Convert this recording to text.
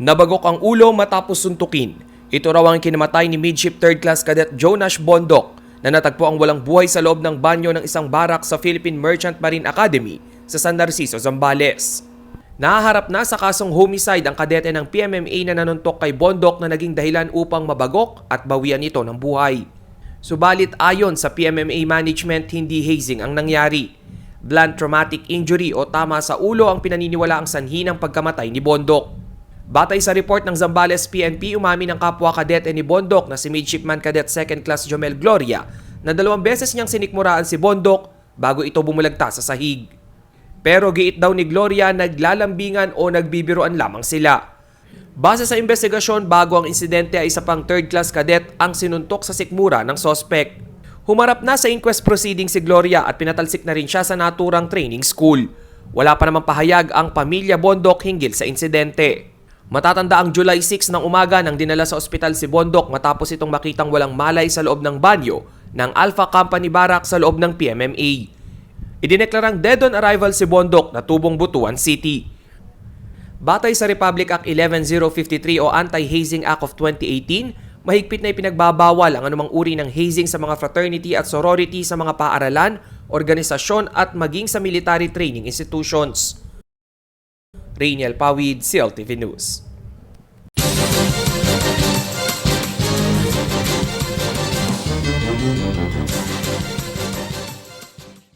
Nabagok ang ulo matapos suntukin. Ito raw ang kinamatay ni Midship 3rd Class Cadet Jonash Bondok na natagpo ang walang buhay sa loob ng banyo ng isang barak sa Philippine Merchant Marine Academy sa San Narciso, Zambales. Nahaharap na sa kasong homicide ang kadete ng PMMA na nanuntok kay Bondok na naging dahilan upang mabagok at bawian ito ng buhay. Subalit ayon sa PMMA management, hindi hazing ang nangyari. Blunt traumatic injury o tama sa ulo ang pinaniniwalaang sanhi ng pagkamatay ni Bondok. Batay sa report ng Zambales PNP, umamin ng kapwa kadete ni Bondok na si Midshipman Cadet 2nd Class Jomel Gloria na 2 beses niyang sinikmuraan si Bondok bago ito bumulagta sa sahig. Pero giit daw ni Gloria naglalambingan o nagbibiruan lamang sila. Base sa investigasyon, bago ang insidente ay isa pang 3rd Class Cadet ang sinuntok sa sikmura ng sospek. Humarap na sa inquest proceeding si Gloria at pinatalsik na rin siya sa naturang training school. Wala pa namang pahayag ang pamilya Bondok hinggil sa insidente. Matatanda ang July 6 ng umaga nang dinala sa ospital si Bondok matapos itong makitang walang malay sa loob ng banyo ng Alpha Company Barrack sa loob ng PMMA. Idineklarang dead on arrival si Bondok na tubong Butuan City. Batay sa Republic Act 11053 o Anti-Hazing Act of 2018, mahigpit na ipinagbabawal ang anumang uri ng hazing sa mga fraternity at sorority sa mga paaralan, organisasyon at maging sa military training institutions. Rainiel Pawid, CLTV News.